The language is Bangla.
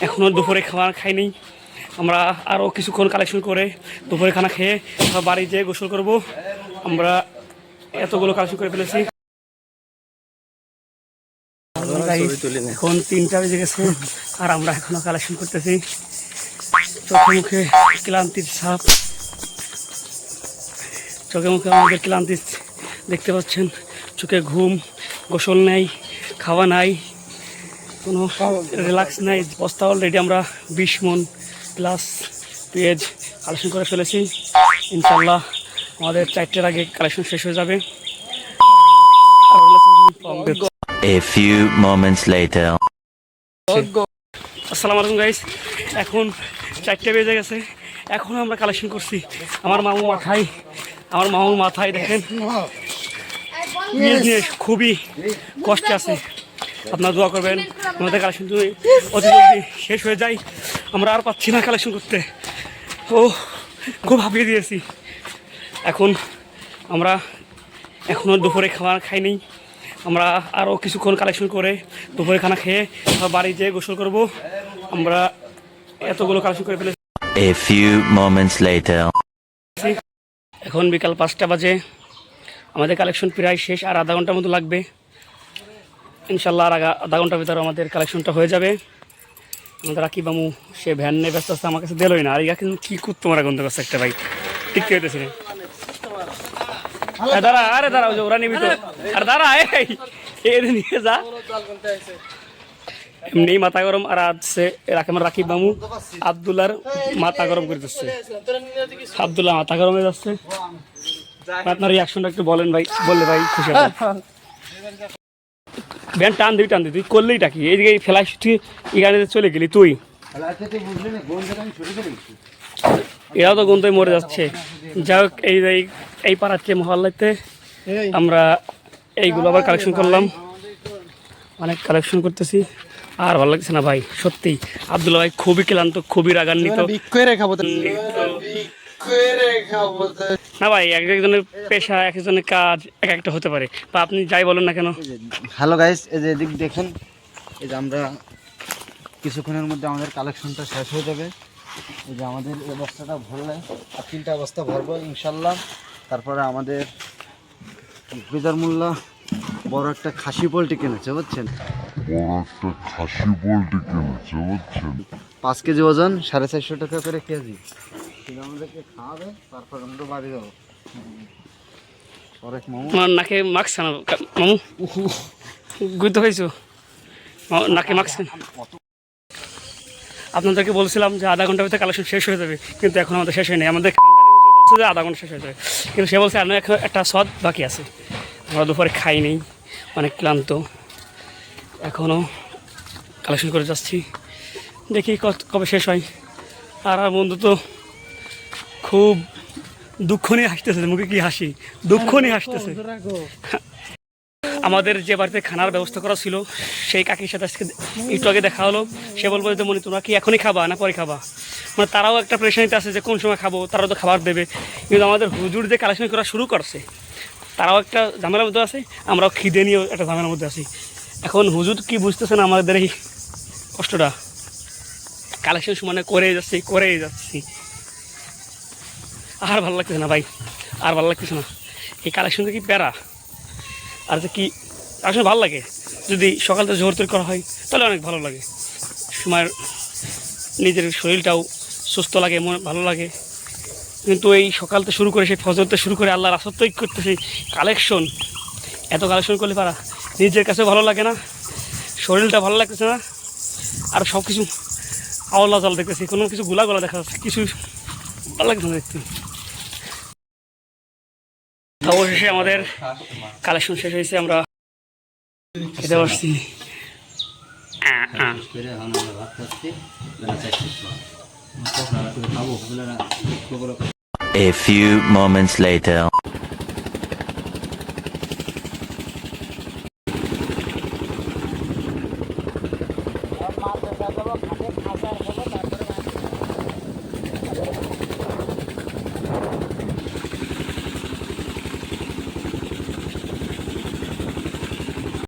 এখনও দুপুরে খাওয়া খাইনি। আমরা আরও কিছুক্ষণ কালেকশন করে দুপুরে খানা খেয়ে বাড়ি যেয়ে গোসল করব। আমরা এতগুলো কালেকশন করে ফেলেছি। এখন 3টা বেজে গেছে আর আমরা এখনো কালেকশন করতেছি। চোখে মুখে ক্লান্তির ছাপ, চোখে মুখে আমাদের ক্লান্তি দেখতে পাচ্ছেন। চোখে ঘুম, গোসল নাই, খাওয়া নাই, কোনো রিল্যাক্স নাই। বস্তা অলরেডি আমরা 20 মণ প্লাস পেঁয়াজ কালেকশন করে ফেলেছি। ইনশাল্লাহ আমাদের 4টার আগে কালেকশন শেষ হয়ে যাবে। A few moments later. আসসালামু আলাইকুম গাইস, এখন 4টে বেজে গেছে। এখন আমরা কালেকশন করছি। আমার মামুর মাথায় দেখেন নিয়ে খুবই কষ্টে আছে। আপনারা দোয়া করবেন আমাদের কালেকশন যদি অতি জলদি শেষ হয়ে যায়। আমরা আর পাচ্ছি না কালেকশন করতে, ও খুব হাঁপিয়ে দিয়েছি। এখন আমরা এখনও দুপুরে খাওয়া খাইনি। আমরা আরও কিছুক্ষণ কালেকশন করে দুপুরে খানা খেয়ে বাড়ি যেয়ে গোসল করব। আমরা এতগুলো কালেকশন করে ফেলেছি। A few moments later. এখন বিকাল 5টা বাজে। আমাদের কালেকশন প্রায় শেষ, আর আধা ঘন্টার মতো লাগবে ইনশাল্লাহ। আর আধা ঘন্টার ভিতরে আমাদের কালেকশনটা হয়ে যাবে। আমাদের রাকিব মামু সে ভ্যান নিয়ে ব্যস্ত আছে, আমার কাছে দিলই না। আর ইয়া কিন্তু কী করতো আমার গন্ধ করছে একটা ভাই, ঠিক হইতেছে না। দাঁড়া, আরে দাঁড়া, ওরা নিবি তো। আর দাঁড়া, এই নিয়ে যা। এমনি মাথা গরম। আর আছে আমার রাকিব মামু আবদুল্লার মাথা গরম করে দিচ্ছে। আবদুল্লাহ মাথা গরম হয়ে যাচ্ছে। আপনার রিয়াকশনটা একটু বলেন ভাই, বললে ভাই খুশি হবে। ভ্যান টান দিবি তুই করলেই টাকি এইদিকে ফেলাই তুই এখানে চলে গেলি তুই। এরাও তো গন্তব্যে মরে যাচ্ছে। যাই হোক, এই পাড়াচ্ছে মহল্লাতে আমরা এইগুলো আবার কালেকশন করলাম। অনেক কালেকশন করতেছি, আর ভালো লাগছে না ভাই সত্যি। আব্দুল্লাহ ভাই খুবই ক্লান্ত, খুবই রাগান্বিত। না ভাই, এক একজনের পেশা, এক একজনের কাজ এক একটা হতে পারে, বা আপনি যাই বলেন না কেন। হ্যালো গাইস, এই যে এদিক দেখেন, এই যে আমরা কিছুক্ষণের মধ্যে আমাদের কালেকশনটা শেষ হয়ে যাবে। এই যে আমাদের এই বস্তাটা ভরলে আর 3টা বস্তা ভরবো ইনশাল্লাহ। তারপরে আমাদের বিজার মোল্লা বড় একটা খাসি পোল্ট্রি কিনেছে, বুঝছেন। 5 কেজি ওজন, 450 টাকা করে কেজি। আমাদেরকে খাওয়াবে, তারপর আমরা বাড়ি যাবো। নাকে মাস্ক মামু গুইত হয়েছ, নাকে মাস্ক। আপনাদেরকে বলছিলাম যে আধা ঘন্টার ভিতরে কালেকশন শেষ হয়ে যাবে, কিন্তু এখন আমাদের শেষ হয়নি। আমাদের খানদানি হুজুর বলছে যে আধা ঘন্টা শেষ হয়ে যাবে, কিন্তু সে বলছে আর একটা সদ বাকি আছে। আমরা দুপুরে খাই নেই, অনেক ক্লান্ত। এখনও কালেকশন করে যাচ্ছি, দেখি কবে শেষ হয়। আর বন্ধু তো খুব দুঃখ নিয়ে হাসতেছে, মুখে কি হাসি, দুঃখ নিয়ে হাসতেছে। আমাদের যে বাড়িতে খানার ব্যবস্থা করা ছিল সেই কাকির সাথে আজকে একটু আগে দেখা হলো। সে বলবো যে মনি তোমরা কি এখনই খাবা না পরে খাবা, মানে তারাও একটা প্রেশানিতে আছে যে কোন সময় খাবো, তারাও তো খাবার দেবে। কিন্তু আমাদের হুজুর যে কালেকশন করা শুরু করছে তারাও একটা ঝামেলার মধ্যে আছে, আমরাও খিদে নিয়েও একটা ঝামেলার মধ্যে আছি। এখন হুজুর কি বুঝতেছে না আমাদের এই কষ্টটা। কালেকশন সমানে করেই যাচ্ছি। আর ভালো লাগতেছে না ভাই, আর ভালো লাগতেছে না। এই কালেকশনটা কি প্যারা, আর যে কি কালেকশন ভালো লাগে যদি সকাল থেকে জোর তৈরি করা হয় তাহলে অনেক ভালো লাগে। সময়ের নিজের শরীরটাও সুস্থ লাগে, মনে ভালো লাগে। কিন্তু এই সকাল থেকে শুরু করে সেই ফজরতে শুরু করে আল্লাহর আসর তৈরি করতে সেই কালেকশন, এত কালেকশন করলে পারা নিজের কাছেও ভালো লাগে না, শরীরটা ভালো লাগতেছে না, আর সব কিছু আওয়াজ জল দেখতেছি, কোনো কিছু গোলা দেখা যাচ্ছে, কিছু ভালো লাগছে না দেখতে। অবশেষে আমাদের কালেকশন শেষ হয়েছে, আমরা খেতে পারছি। A few moments later.